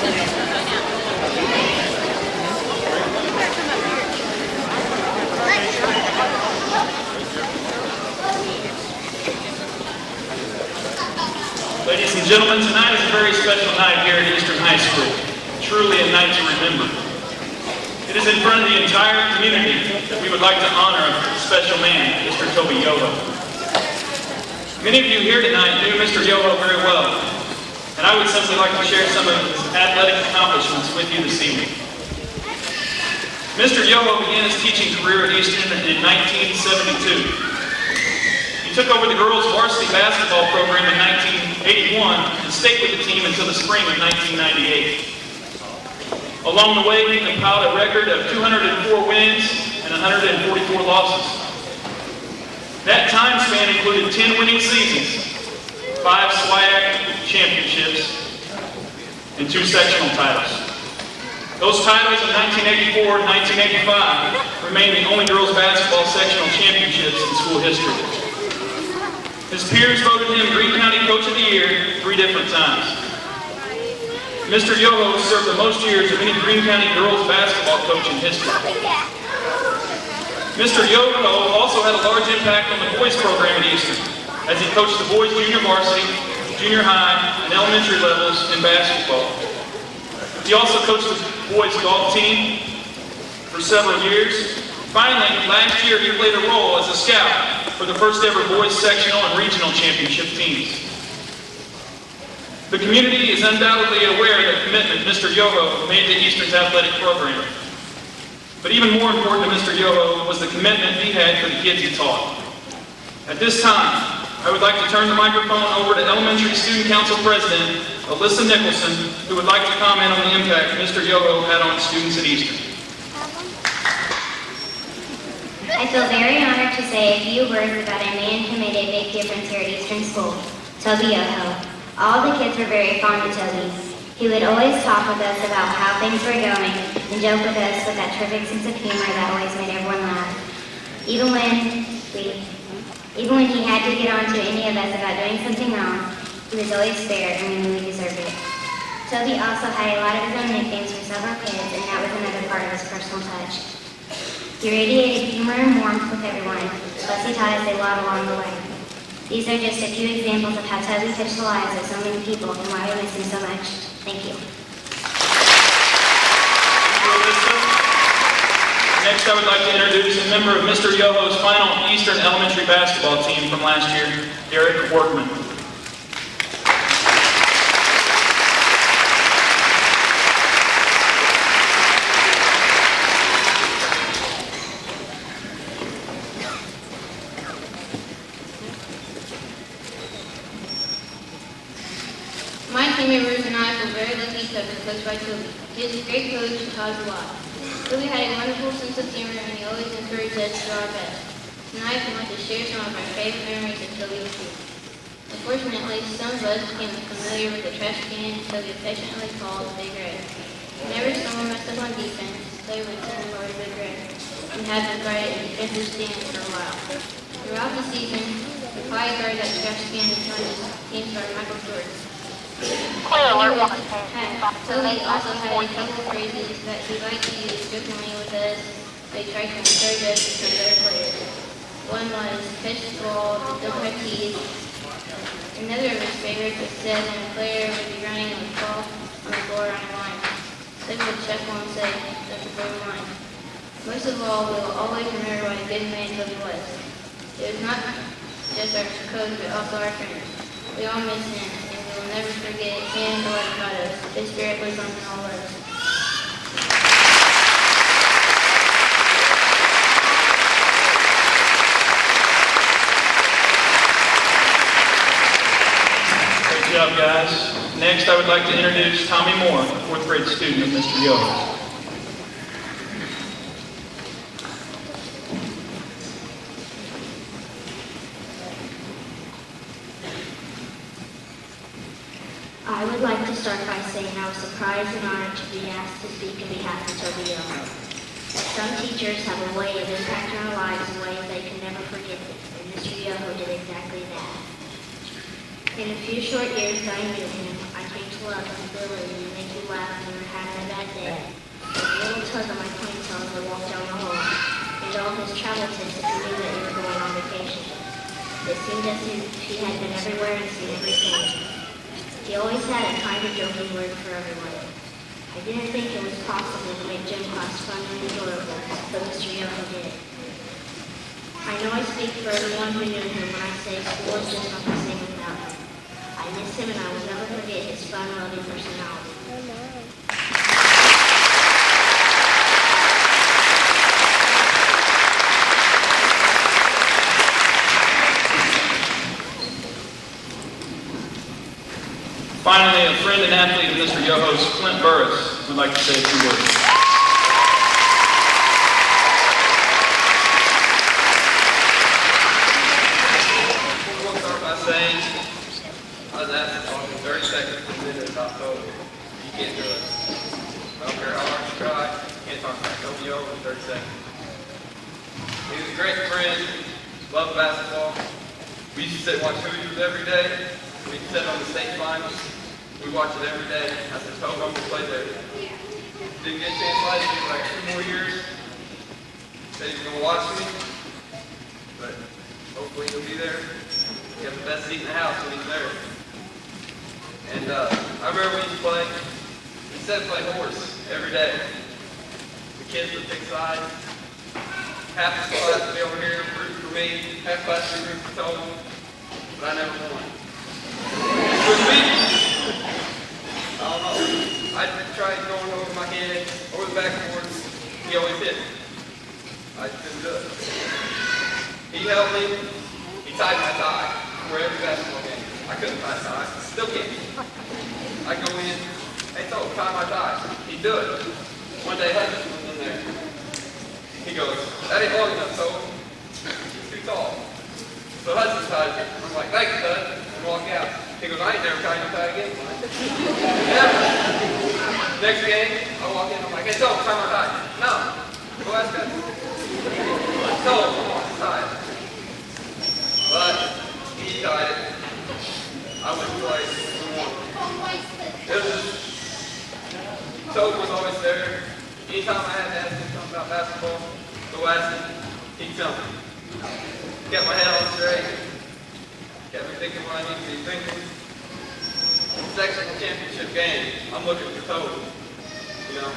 Ladies and gentlemen, tonight is a very special night here at Eastern High School. Truly a night to remember. It is in front of the entire community that we would like to honor a special man, Mr. Toby Yoho. Many of you here tonight knew Mr. Yoho very well, and I would simply like to share some of his athletic accomplishments with you this evening. Mr. Yoho began his teaching career at Eastern in 1972. He took over the girls' varsity basketball program in 1981 and stayed with the team until the spring of 1998. Along the way, he compiled a record of 204 wins and 144 losses. That time span included 10 winning seasons, 5 SWIAC championships, and 2 sectional titles. Those titles in 1984 and 1985 remain the only girls' basketball sectional championships in school history. His peers voted him Greene County Coach of the Year 3 different times. Mr. Yoho served the most years of any Greene County girls basketball coach in history. Mr. Yoho also had a large impact on the boys program at Eastern, as he coached the boys junior varsity, junior high, and elementary levels in basketball. He also coached the boys golf team for several years. Finally, last year he played a role as a scout for the first ever boys sectional and regional championship teams. The community is undoubtedly aware of the commitment Mr. Yoho made to Eastern's athletic program. But even more important to Mr. Yoho was the commitment he had for the kids he taught. At this time, I would like to turn the microphone over to Elementary Student Council President Alyssa Nicholson, who would like to comment on the impact Mr. Yoho had on students at Eastern. I feel very honored to say a few words about a man who made a big difference here at Eastern School, Toby Yoho. All the kids were very fond of Toby. He would always talk with us about how things were going and joke with us with that terrific sense of humor that always made everyone laugh. Even when he had to get on to any of us about doing something wrong, he was always fair and we knew we deserved it. Toby also had a lot of his own nicknames for several kids, and that was another part of his personal touch. He radiated humor and warmth with everyone, plus he taught us a lot along the way. These are just a few examples of how Toby touched the lives of so many people and why we miss him so much. Thank you. Next, I would like to introduce a member of Mr. Yoho's final Eastern Elementary basketball team from last year, Derek Workman. My team members and I were very lucky to have been coached by Toby. He is a great coach who taught us a lot. Toby had a wonderful sense of humor and he always encouraged us to do our best. Tonight I'd like to share some of our favorite memories of Toby with you. Unfortunately, some of us became familiar with the trash can Toby affectionately called Big Red. Whenever someone messed up on defense, they would send him over to Big Red and have him guard it in the defensive stand for a while. Throughout the season, the quiet guard that trash can until his team started Michael Jordan. Toby also had a couple of phrases that he liked to use jokingly with us. They tried to encourage us to become better players. One was catch the ball, don't have teeth. Another of his favorites was said when a player would be running and would fall on the floor on a line. Toby would chuckle and say, that's a great line. Most of all, we will always remember what a good man Toby was. It was not just our coach, but also our trainers. We all miss him. We'll never forget him or what about us. His spirit lives on in all of us. Great job, guys. Next, I would like to introduce Tommy Moore, a 4th grade student of Mr. Yoho. I would like to start by saying I was surprised and honored to be asked to speak on behalf of Toby Yoho. Some teachers have a way of impacting our lives in ways they can never forget, and Mr. Yoho did exactly that. In a few short years that I knew him, I came to love his ability to make you laughed and were having a bad day. With a little tug on my ponytail as I walked down the hall, and all his travel tips if he knew that you were going on vacation. It seemed as if he had been everywhere and seen everything. He always had a kind of joking word for everyone. I didn't think it was possible to make gym class fun and enjoyable, but Mr. Yoho did. I know I speak for everyone who knew him when I say school is just not the same without him. I miss him and I will never forget his fun, loving personality. Finally, a friend and athlete of Mr. Yoho's, Clint Burris, would like to say a few words. We'll start by saying, I was asked on the 30 seconds to minute about Toby. You can't do it. I don't care how hard you try, you can't talk about Toby Yoho in 30 seconds. He was a great friend, loved basketball. We used to sit and watch Hoosiers every day. We sit on the state finals. We watch it every day. I said, Toby, I'm going to play there. Didn't get a chance last year, like 2 more years. Said he's going to watch me. But hopefully he'll be there. He has the best seat in the house when he's there. And I remember we used to play. He said play horse every day. The kids would pick sides. Half the class would be over here rooting for me. Half the class would be rooting for Toby. But I never won. With me, I don't know. I tried going over my head, over the backboards. He always hit. I couldn't do it. He held me. He tied my tie for every basketball game. I couldn't tie a tie. Still can't. I go in. Hey, Toby, tie my tie. He'd do it. One day, Hudson was in there. He goes, that ain't long enough, Toby. It's too tall. So Hudson ties it. I'm like, thanks, Hud. And walk out. He goes, I ain't never tied no tie again. Never. Next game, I walk in, I'm like, hey, Toby, tie my tie. No. Go ask Hudson. Toby, come on, tie it. But he tied it. I went to play. We won. It was Toby was always there. Anytime I had to ask him something about basketball, go ask him, he'd tell me. Kept my head on straight. Kept me thinking what I need to be thinking. Sectional championship game, I'm looking for Toby. You know,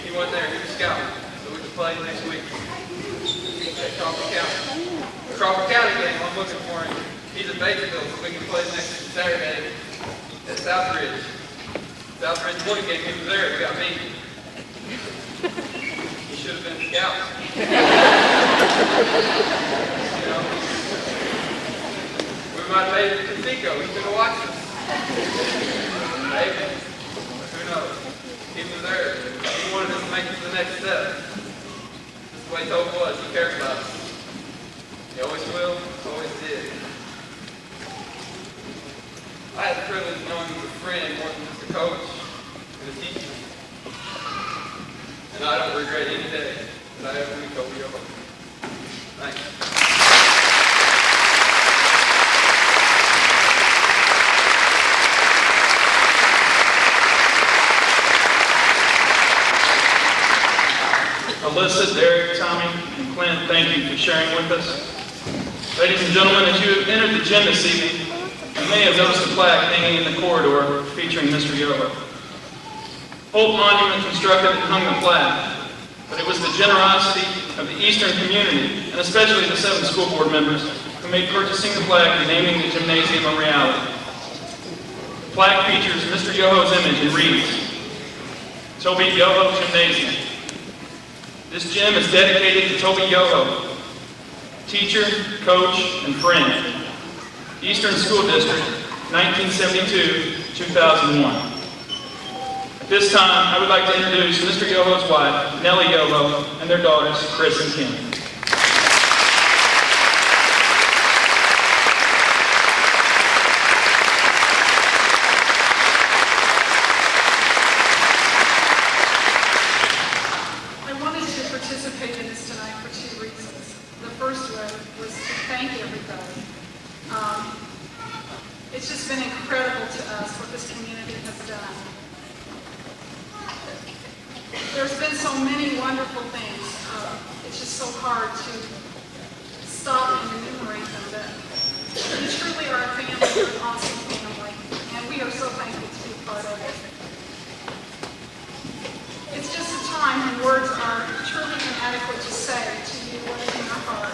he wasn't there, he was scouting, so we could play next week. At Crawford County. The Crawford County game, I'm looking for him. He's at Bakerville, so we can play next Saturday at Southbridge. Southbridge one game, he was there, we got beat. He should have been scout. You know, we might have made it to Pico. He's going to watch us. Maybe. Who knows? He was there. He wanted us to make it to the next step. This is the way Toby was. He cared about us. He always will, always did. I had the privilege of knowing him as a friend more than just a coach and a teacher. And I don't regret any day that I ever knew Toby Yoho. Thanks. Alyssa, Derek, Tommy, and Clint, thank you for sharing with us. Ladies and gentlemen, as you have entered the gym this evening, you may have noticed a plaque hanging in the corridor featuring Mr. Yoho. Holt Monument constructed and hung the plaque, but it was the generosity of the Eastern community, and especially the 7 school board members, who made purchasing the plaque and naming the gymnasium a reality. The plaque features Mr. Yoho's image and reads, Toby Yoho Gymnasium. This gym is dedicated to Toby Yoho, teacher, coach, and friend. Eastern School District, 1972-2001. At this time, I would like to introduce Mr. Yoho's wife, Nellie Yoho, and their daughters, Chris and Kim. I wanted to participate in this tonight for 2 reasons. The first one was to thank everybody. It's just been incredible to us what this community has done. There's been so many wonderful things. It's just so hard to stop and enumerate them, but we truly are a family, we're an awesome family, and we are so thankful to be a part of it. It's just a time when words are truly inadequate to say to you what is in our heart.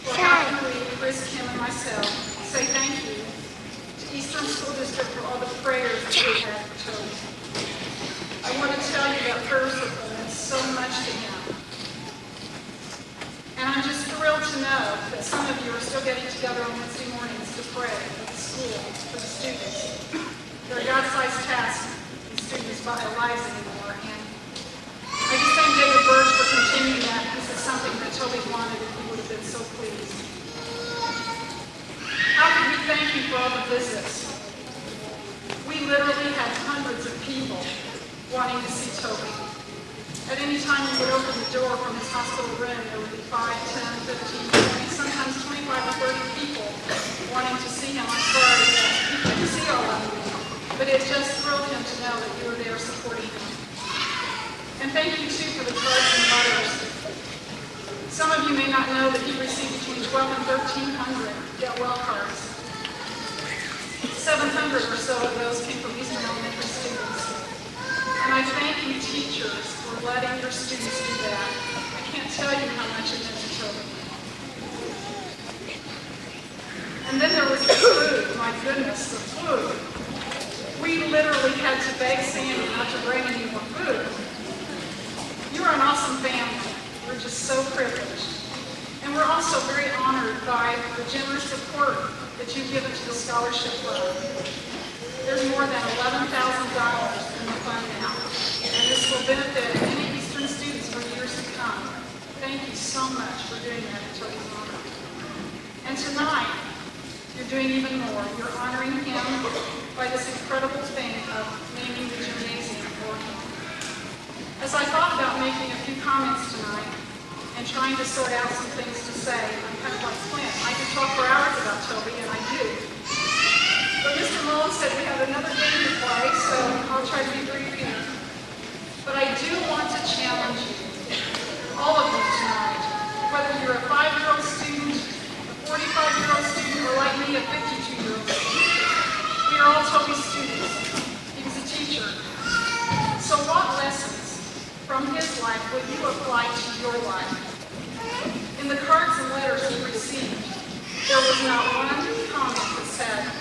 Well, how can we, Chris, Kim, and myself, say thank you to Eastern School District for all the prayers that we had for Toby. I want to tell you that prayer circle meant so much to him. And I'm just thrilled to know that some of you are still getting together on Wednesday mornings to pray for the school, for the students. There are God-sized tasks in students' lives anymore. And I just thank David Burris for continuing that. This is something that Toby wanted, and he would have been so pleased. How can we thank you for all the visits? We literally had hundreds of people wanting to see Toby. At any time we would open the door from his hospital room, there would be 5, 10, 15, 20, sometimes 25 or 30 people wanting to see him. I'm sorry that you couldn't see all of them, but it just thrilled him to know that you were there supporting him. And thank you, too, for the cards and letters. Some of you may not know that he received between 12 and 1,300 get well cards. 700 or so of those came from Eastern Elementary students. And I thank you, teachers, for letting your students do that. I can't tell you how much it meant to Toby. And then there was the food. My goodness, the food. We literally had to beg Sandi not to bring any more food. You're an awesome family. We're just so privileged. And we're also very honored by the generous support that you've given to the scholarship fund. There's more than $11,000 in the fund now, and this will benefit many Eastern students for years to come. Thank you so much for doing that in Toby's honor. And tonight, you're doing even more. You're honoring him by this incredible thing of naming the gymnasium for him. As I thought about making a few comments tonight and trying to sort out some things to say, I'm kind of like Clint. I could talk for hours about Toby, and I do. But Mr. Mullen said we have another game to play, so I'll try to be brief here. But I do want to challenge you, all of you tonight, whether you're a 5-year-old student, a 45-year-old student, or like me, a 52-year-old student. We are all Toby's students. He was a teacher. So what lessons from his life will you apply to your life? In the cards and letters he received, there was not one comment that said,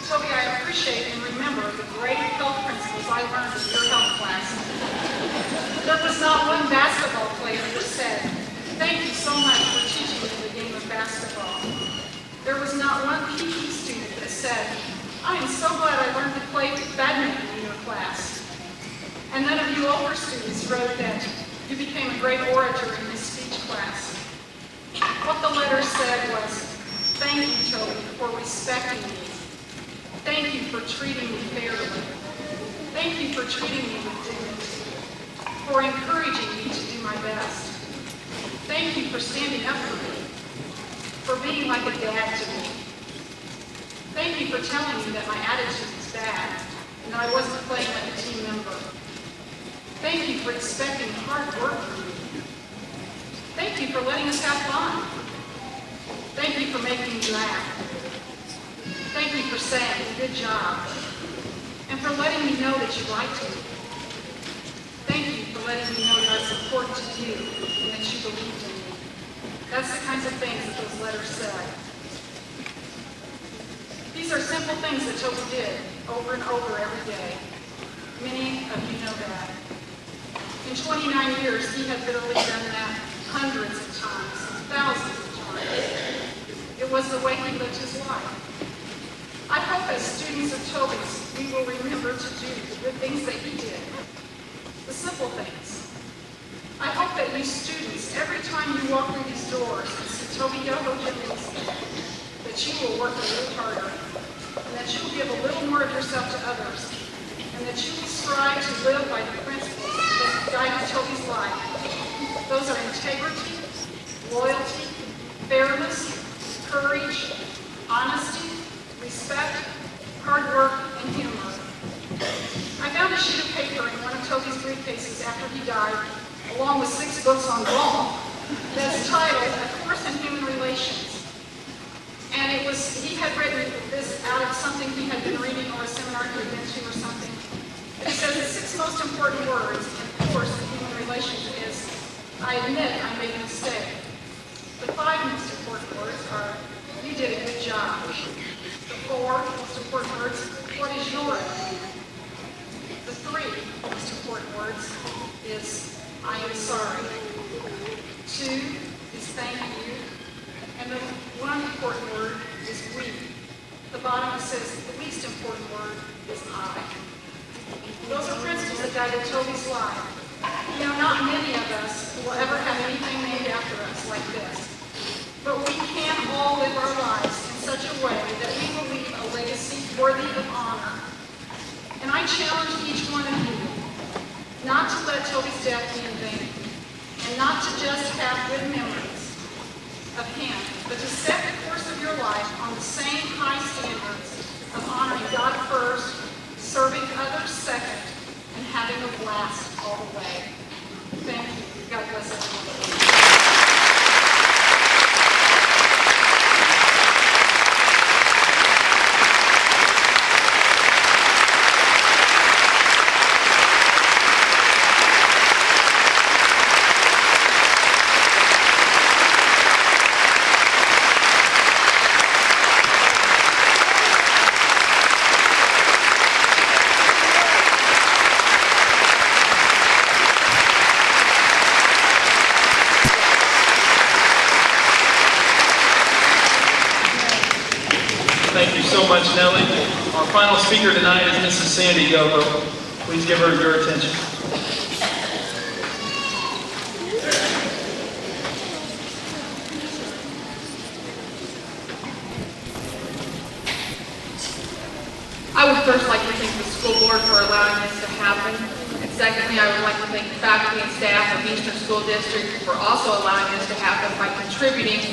Toby, I appreciate and remember the great health principles I learned in your health class. There was not one basketball player that said, thank you so much for teaching me the game of basketball. There was not one PE student that said, I am so glad I learned to play badminton in your class. And none of you older students wrote that you became a great orator in this speech class. What the letter said was, thank you, Toby, for respecting me. Thank you for treating me fairly. Thank you for treating me with dignity, for encouraging me to do my best. Thank you for standing up for me, for being like a dad to me. Thank you for telling me that my attitude was bad and that I wasn't playing like a team member. Thank you for expecting hard work from me. Thank you for letting us have fun. Thank you for making me laugh. Thank you for saying, good job, and for letting me know that you liked me. Thank you for letting me know that I supported you and that you believed in me. That's the kinds of things that those letters said. These are simple things that Toby did over and over every day. Many of you know that. In 29 years, he had literally done that hundreds of times, thousands of times. It was the way he lived his life. I hope as students of Toby's, we will remember to do the good things that he did, the simple things. I hope that you students, every time you walk through these doors and see Toby Yoho Gymnasium, that you will work a little harder, and that you will give a little more of yourself to others, and that you will strive to live by the principles that guided Toby's life. Those are integrity, loyalty, fairness, courage, honesty, respect, hard work, and humor. I found a sheet of paper in one of Toby's Greek suitcases after he died, along with 6 books on golf, that's titled A Course in Human Relations. And he had written this out of something he had been reading or a seminar he had been to or something. It says the 6 most important words in Course in Human Relations is, I admit I made a mistake. The 5 most important words are, you did a good job. The 4 most important words, what is yours? The 3 most important words is, I am sorry. 2 is thank you. And the 1 important word is we. The bottom it says the least important word is I. Those are principles that guided Toby's life. You know, not many of us will ever have anything named after us like this. But we can all live our lives in such a way that we will leave a legacy worthy of honor. And I challenge each one of you not to let Toby's death be in vain, and not to just have good memories of him, but to set the course of your life on the same high standards of honoring God first, serving others second, and having a blast all the way. Thank you. God bless everyone. Thank you so much, Nellie. Our final speaker tonight is Mrs. Sandi Yoho. Please give her your attention. I would first like to thank the school board for allowing this to happen. And secondly, I would like to thank the faculty and staff of Eastern School District for also allowing this to happen by contributing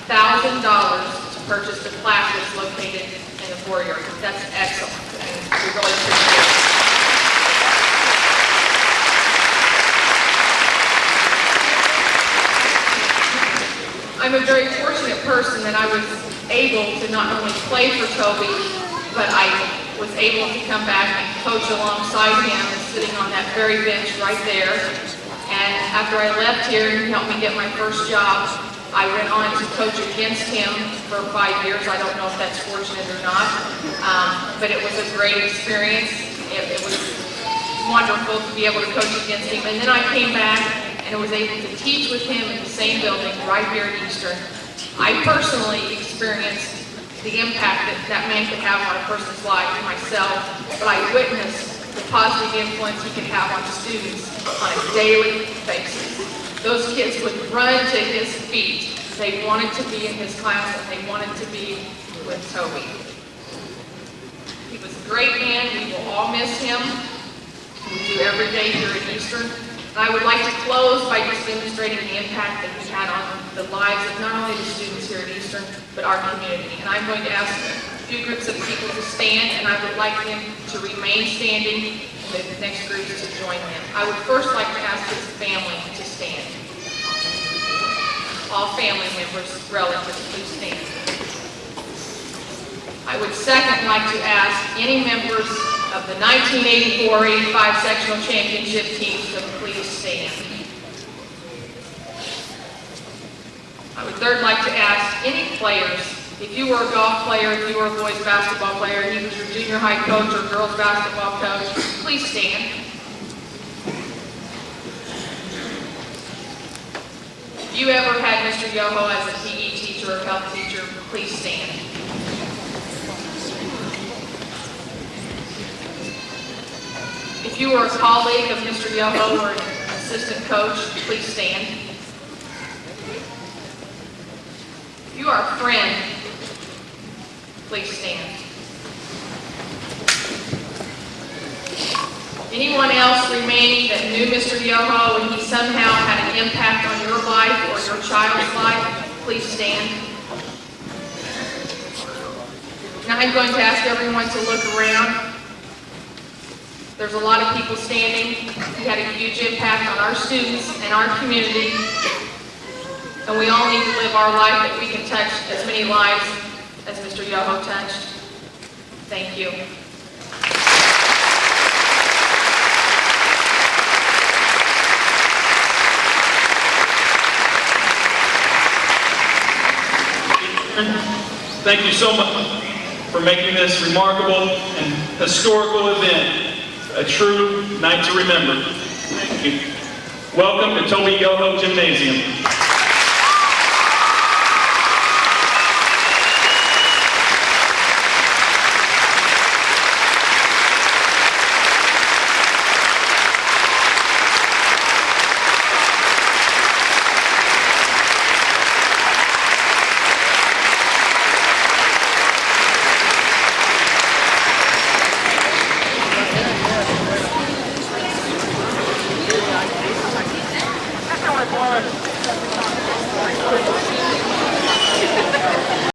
$1,000 to purchase the plaque that's located in the foyer. That's excellent, and we really appreciate it. I'm a very fortunate person that I was able to not only play for Toby, but I was able to come back and coach alongside him, sitting on that very bench right there. And after I left here and helped me get my first job, I went on to coach against him for 5 years. I don't know if that's fortunate or not, but it was a great experience. It was wonderful to be able to coach against him. And then I came back and was able to teach with him in the same building right here at Eastern. I personally experienced the impact that man could have on a person's life myself, but I witnessed the positive influence he could have on students on a daily basis. Those kids would run to his feet. They wanted to be in his class and they wanted to be with Toby. He was a great man. We will all miss him. We do every day here at Eastern. And I would like to close by just demonstrating the impact that he had on the lives of not only the students here at Eastern, but our community. And I'm going to ask a few groups of people to stand, and I would like them to remain standing, and the next groups to join them. I would first like to ask his family to stand. All family members, relatives, please stand. I would second like to ask any members of the 1984-85 sectional championship teams to please stand. I would third like to ask any players, if you were a golf player, if you were a boys basketball player, he was your junior high coach or girls basketball coach, please stand. If you ever had Mr. Yoho as a PE teacher or health teacher, please stand. If you were a colleague of Mr. Yoho or an assistant coach, please stand. If you are a friend, please stand. Anyone else remaining that knew Mr. Yoho and he somehow had an impact on your life or your child's life, please stand. Now I'm going to ask everyone to look around. There's a lot of people standing. He had a huge impact on our students and our community. And we all need to live our life that we can touch as many lives as Mr. Yoho touched. Thank you. Thank you so much for making this remarkable and historical event a true night to remember. Thank you. Welcome to Toby Yoho Gymnasium.